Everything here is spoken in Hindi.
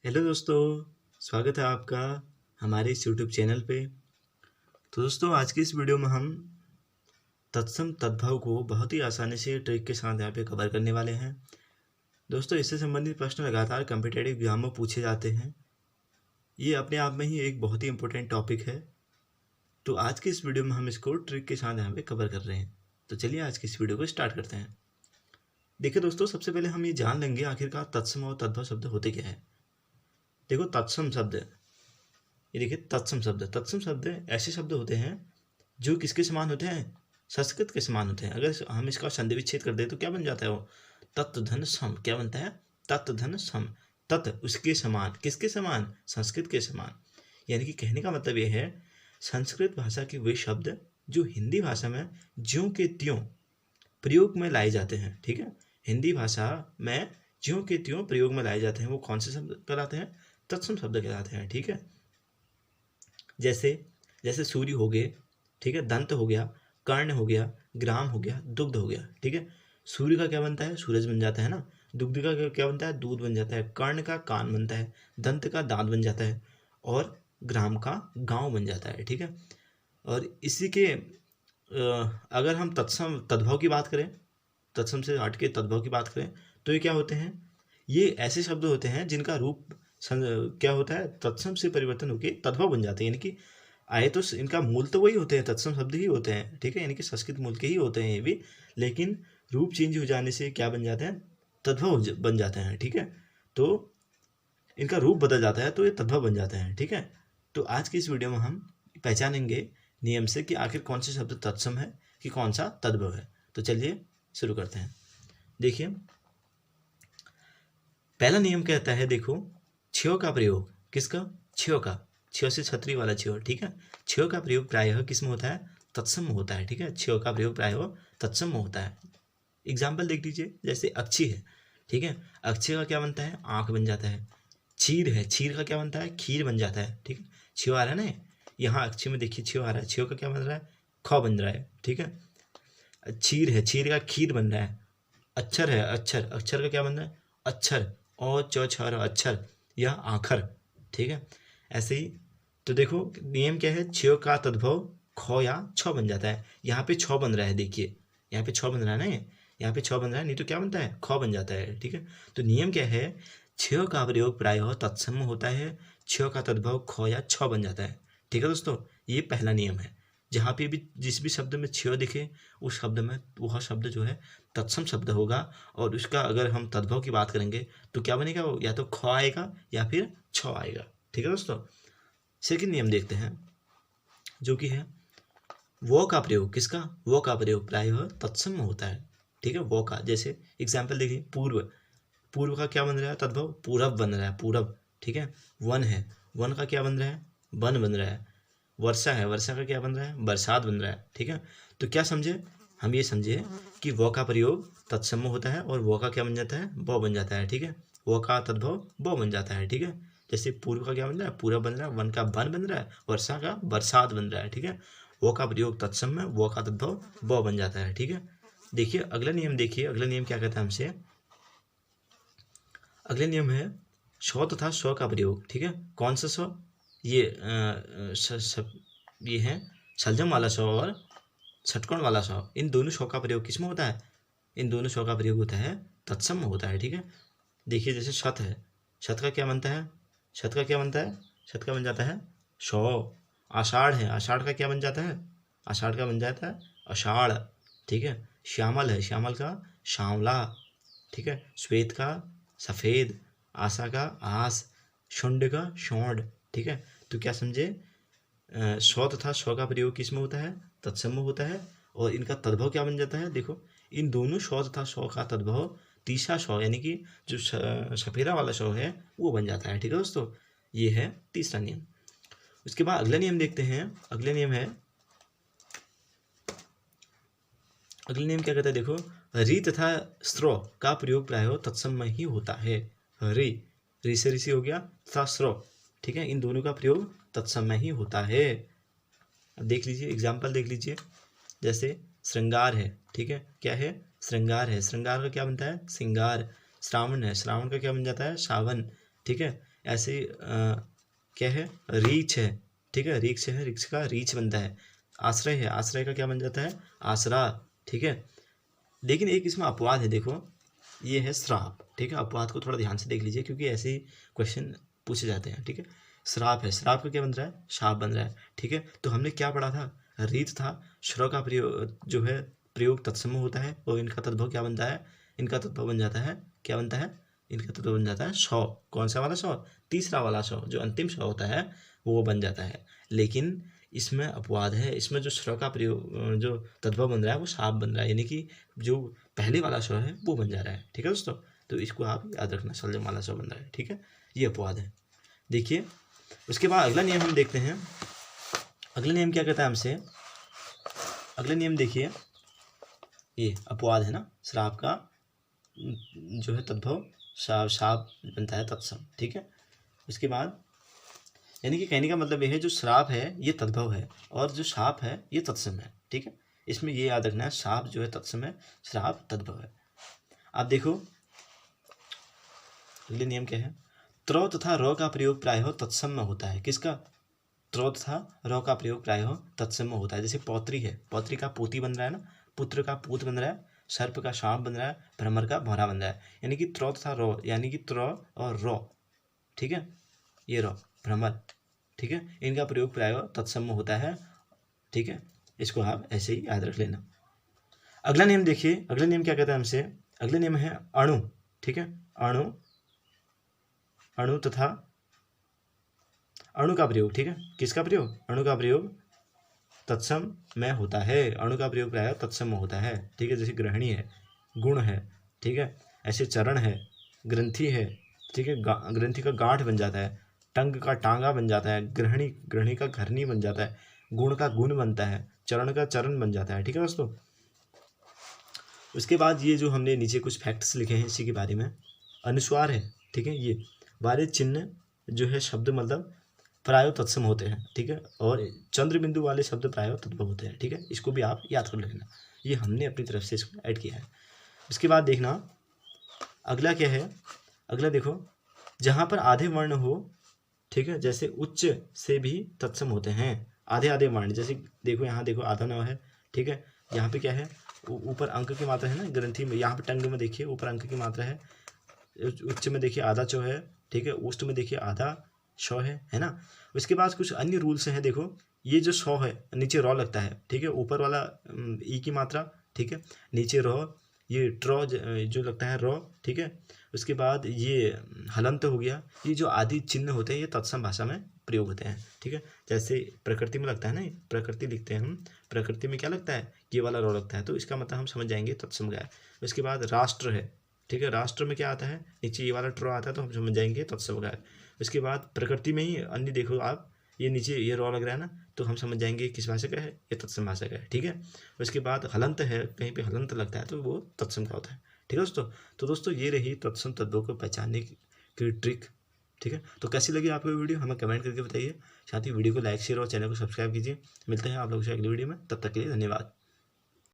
हेलो दोस्तों, स्वागत है आपका हमारे इस यूट्यूब चैनल पे। तो दोस्तों, आज की इस वीडियो में हम तत्सम तद्भव को बहुत ही आसानी से ट्रिक के साथ यहाँ पे कवर करने वाले हैं। दोस्तों, इससे संबंधित प्रश्न लगातार कॉम्पिटिटिव एग्जाम में पूछे जाते हैं। ये अपने आप में ही एक बहुत ही इंपॉर्टेंट टॉपिक है। तो आज की इस वीडियो में हम इसको ट्रिक के साथ यहाँ पे कवर कर रहे हैं। तो चलिए आज की इस वीडियो को स्टार्ट करते हैं। देखिए दोस्तों, सबसे पहले हम ये जान लेंगे आखिरकार तत्सम और तद्भव शब्द होते क्या है। देखो, तत्सम शब्द, ये देखिए तत्सम शब्द ऐसे शब्द होते हैं जो किसके समान होते हैं, संस्कृत के समान होते हैं। अगर हम इसका संधि विच्छेद कर दें तो क्या बन जाता है, वो तत् धन सम। क्या बनता है, तत् धन सम। तत् उसके समान, किसके समान, संस्कृत के समान। यानी कि कहने का मतलब ये है, संस्कृत भाषा के वे शब्द जो हिंदी भाषा में ज्यों के त्यों प्रयोग में लाए जाते हैं। ठीक है, हिंदी भाषा में ज्यों के त्यों प्रयोग में लाए जाते हैं, वो कौन से शब्द कहलाते हैं, तत्सम शब्द कहलाते हैं। ठीक है, जैसे जैसे सूर्य हो गए, ठीक है, दंत हो गया, कर्ण हो गया, ग्राम हो गया, दुग्ध हो गया। ठीक है, सूर्य का क्या बनता है, सूरज बन जाता है ना। दुग्ध का क्या बनता है, दूध बन जाता है। कर्ण का कान बनता है। दंत का दांत बन जाता है। और ग्राम का गांव बन जाता है। ठीक है, और इसी के अगर हम तत्सम तद्भव की बात करें, तत्सम से हट के तद्भव की बात करें, तो ये क्या होते हैं, ये ऐसे शब्द होते हैं जिनका रूप क्या होता है, तत्सम से परिवर्तन होकर तद्भव बन जाते हैं। यानी कि आए तो इनका मूल तो वही होते हैं, तत्सम शब्द ही होते हैं। ठीक है, यानी कि संस्कृत मूल के ही होते हैं ये भी, लेकिन रूप चेंज हो जाने से क्या बन जाते हैं, तद्भव बन जाते हैं। ठीक है, तो इनका रूप बदल जाता है तो ये तद्भव बन जाते हैं। ठीक है, तो आज की इस वीडियो में हम पहचानेंगे नियम से कि आखिर कौन से शब्द तत्सम है कि कौन सा तद्भव है। तो चलिए शुरू करते हैं। देखिए, पहला नियम कहता है, देखो, छ्यो का प्रयोग, किसका, छ्यो का, छ्यो से छतरी वाला छ्यो। ठीक है, छ्यो का प्रयोग प्रायः किस में होता है, तत्सम में होता है। ठीक है, छ्यो का प्रयोग प्रायः तत्सम में होता है। एग्जाम्पल देख लीजिए, जैसे अक्षी है। ठीक है, अक्षय का क्या बनता है, आंख बन जाता है। क्षीर है, क्षीर का क्या बनता है, खीर बन जाता है। ठीक है, छ्यो आ रहा है ना, यहाँ अक्षय में देखिए छ्यो आ रहा है, छ्यो का क्या बन रहा है, ख बन रहा है। ठीक है, क्षीर है, क्षीर का खीर बन रहा है। अक्षर है, अक्षर, अक्षर का क्या बन रहा है, अक्षर, और चौछर अक्षर या आखर। ठीक है, ऐसे ही। तो देखो नियम क्या है, छ का तद्भव ख या छ बन जाता है। यहाँ पे छ बन रहा है, देखिए यहाँ पे छ बन रहा है ना, यहाँ पे छ बन रहा है, नहीं तो क्या बनता है, ख बन जाता है। ठीक है, तो नियम क्या है, छ का प्रयोग प्रायः तत्सम होता है, छ का तद्भव ख या छ बन जाता है। ठीक है दोस्तों, ये पहला नियम है। जहाँ पे भी जिस भी शब्द में छ दिखे, उस शब्द में वह शब्द जो है तत्सम शब्द होगा। और उसका अगर हम तद्भव की बात करेंगे तो क्या बनेगा, वो या तो ख आएगा या फिर छ आएगा। ठीक है दोस्तों, सेकंड नियम देखते हैं, जो कि है वो का प्रयोग, किसका, वो का प्रयोग प्रायः तत्सम में होता है। ठीक है, वो का, जैसे एग्जाम्पल देखिए, पूर्व, पूर्व का क्या बन रहा है, तद्भव पूरब बन रहा है, पूरब। ठीक है, वन है, वन का क्या बन रहा है, वन बन रहा है। वर्षा है, वर्षा का क्या बन रहा है, बरसात बन रहा है। ठीक है, तो क्या समझे, हम ये समझे कि वो का प्रयोग तत्सम में होता है और वो का क्या बन जाता है, वो बन जाता है। ठीक है, वो का तद्भव वो बन जाता है। ठीक है, जैसे पूर्व का क्या बन रहा है, पूरा बन रहा है, वन का वन बन रहा है, वर्षा का बरसात बन रहा है। ठीक है, वो का प्रयोग तत्सम में, वो का तद्भव वो बन जाता है। ठीक है, देखिए अगला नियम, देखिए अगला नियम क्या कहता है हमसे, अगले नियम है स्व तथा स्व का प्रयोग। ठीक है, कौन सा स्व, ये ये है सलजम वाला स्व और षटकोण वाला स्व। इन दोनों स्व का प्रयोग किस में होता है, इन दोनों स्व का प्रयोग होता है तत्सम में होता है। ठीक है, देखिए जैसे शत है, शत का क्या बनता है, शत का क्या बनता है, शत का बन जाता है सौ। आषाढ़ है, आषाढ़ का क्या बन जाता है, आषाढ़ का बन जाता है आषाढ़। ठीक है, श्यामल है, श्यामल का श्यामला। ठीक है, श्वेत का सफ़ेद, आशा का आस, शुंड का शोंड। ठीक है, तो क्या समझे, स्व तथा स्व का प्रयोग किस में होता है, तत्सम में होता है। और इनका तद्भव क्या बन जाता है, देखो इन दोनों स्व तथा स्व का तद्भव तीसरा स्व, यानी कि जो सफेदा वाला स्व है वो बन जाता है। ठीक है दोस्तों, ये है तीसरा नियम। उसके बाद अगला नियम देखते हैं, अगले नियम है, अगले नियम क्या कहता है, देखो, रि तथा स्रो का प्रयोग प्रायः तत्सम में ही होता है। रि, रि से ऋषि हो गया, तथा स्रो। ठीक है, इन दोनों का प्रयोग तत्सम में ही होता है। अब देख लीजिए एग्जाम्पल देख लीजिए, जैसे श्रृंगार है। ठीक है, क्या है, श्रृंगार है, श्रृंगार का क्या बनता है, श्रृंगार। श्रावण है, श्रावण का क्या बन जाता है, सावन। ठीक है, ऐसे क्या है, रीछ है, ठीक है, रिक्ष है, रिक्ष का रीछ बनता है। आश्रय है, आश्रय का क्या बन जाता है, आसरा, ठीक है। लेकिन एक इसमें अपवाद है, देखो ये है श्राप, ठीक है। अपवाद को थोड़ा ध्यान से देख लीजिए क्योंकि ऐसे ही क्वेश्चन पूछे जाते हैं, ठीक है। श्राप है, श्राप का क्या बन रहा है, शाप बन रहा है, ठीक है। तो हमने क्या पढ़ा था, रीत था, श्र का प्रयोग जो है प्रयोग तत्सम होता है और इनका तद्भव क्या बनता है, इनका तद्भव बन जाता है, क्या बनता है, इनका तद्भव बन जाता है शौ। कौन सा वाला शौ, तीसरा वाला शौ, जो अंतिम शौ होता है वो बन जाता है। लेकिन इसमें अपवाद है, इसमें जो श्र का प्रयोग जो तद्भव बन रहा है वो शाप बन रहा है, यानी कि जो पहले वाला शौ है वो बन जा रहा है, ठीक है दोस्तों। तो इसको आप याद रखना, शलजम वाला शौ बन रहा है, ठीक है। ये अपवाद है। देखिए उसके बाद अगला नियम हम देखते हैं। अगला नियम क्या कहता है हमसे, अगला नियम देखिए, ये अपवाद है ना, श्राप का जो है तद्भव शाप बनता है तत्सम, ठीक है। उसके बाद यानी कि कहने का मतलब ये है, जो श्राप है ये तद्भव है और जो शाप है ये तत्सम है, ठीक है। इसमें ये याद रखना है, शाप जो है तत्सम है, श्राप तद्भव है। आप देखो अगले नियम क्या है, त्र तथा र का प्रयोग प्रायः तत्सम में होता है। किसका, त्र तथा र का प्रयोग प्रायः तत्सम में होता है। जैसे पौत्री है, पौत्री का पोती बन रहा है ना, पुत्र का पूत बन रहा है, सर्प का सांप बन रहा है, भ्रमर का भौरा बन रहा है। यानी कि त्र तथा र, यानी कि त्र और र, ठीक है, ये र भ्रमर, ठीक है, इनका प्रयोग प्रायः तत्सम में होता है, ठीक है। इसको आप ऐसे ही याद रख लेना। अगला नियम देखिए, अगला नियम क्या कहता है हमसे, अगला नियम है अणु, ठीक है। अणु, अणु तथा अणु का प्रयोग, ठीक है, किसका प्रयोग, अणु का प्रयोग तत्सम में होता है। अणु का प्रयोग प्रायः तत्सम में होता है, ठीक है। जैसे ग्रहणी है, गुण है, ठीक है, ऐसे चरण है, ग्रंथि है, ठीक है, ग्रंथि का गांठ बन जाता है, टंग का टांगा बन जाता है, ग्रहणी, ग्रहणी का घरनी बन जाता है, गुण का गुण बनता है, चरण का चरण बन जाता है, ठीक है दोस्तों। उसके बाद ये जो हमने नीचे कुछ फैक्ट्स लिखे हैं इसी के बारे में, अनुस्वार है, ठीक है, ये वाले चिन्ह जो है शब्द मतलब प्रायो तत्सम होते हैं, ठीक है, और चंद्र बिंदु वाले शब्द प्रायो तद्भव होते हैं, ठीक है। इसको भी आप याद कर लेना, ये हमने अपनी तरफ से इसको ऐड किया है। उसके बाद देखना अगला क्या है, अगला देखो, जहाँ पर आधे वर्ण हो, ठीक है, जैसे उच्च से भी तत्सम होते हैं, आधे आधे वर्ण, जैसे देखो यहाँ देखो आधा नव है, ठीक है, यहाँ पे क्या है, ऊपर अंक की मात्रा है ना ग्रंथि में, यहाँ पे टंग में देखिए ऊपर अंक की मात्रा है, उच्च में देखिए आधा चौ है, ठीक है, उष्ट में देखिए आधा शौ है ना। उसके बाद कुछ अन्य रूल्स हैं, देखो ये जो शौ है नीचे रॉ लगता है, ठीक है, ऊपर वाला ई की मात्रा, ठीक है, नीचे रॉ, ये ट्रॉ जो लगता है रॉ, ठीक है। उसके बाद ये हलंत हो गया, ये जो आदि चिन्ह होते हैं ये तत्सम भाषा में प्रयोग होते हैं, ठीक है। जैसे प्रकृति में लगता है ना, प्रकृति लिखते हैं हम, प्रकृति में क्या लगता है, ये वाला रॉ लगता है, तो इसका मतलब हम समझ जाएंगे तत्सम का है। उसके बाद राष्ट्र है, ठीक है, राष्ट्र में क्या आता है, नीचे ये वाला ट्रॉ आता है, तो हम समझ जाएंगे तत्सम का है। उसके बाद प्रकृति में ही अन्य देखो आप, ये नीचे ये रॉ लग रहा है ना, तो हम समझ जाएंगे किस भाषा का है, ये तत्सम भाषा का है, ठीक है। उसके बाद हलंत है, कहीं पे हलंत लगता है तो वो तत्सम का होता है, ठीक है दोस्तों। तो दोस्तों ये रही तत्सम तद्भव को पहचानने की ट्रिक, ठीक है। तो कैसी लगी आपको वीडियो हमें कमेंट करके बताइए, साथ ही वीडियो को लाइक शेयर और चैनल को सब्सक्राइब कीजिए। मिलते हैं आप लोगों से अगली वीडियो में, तब तक के लिए धन्यवाद।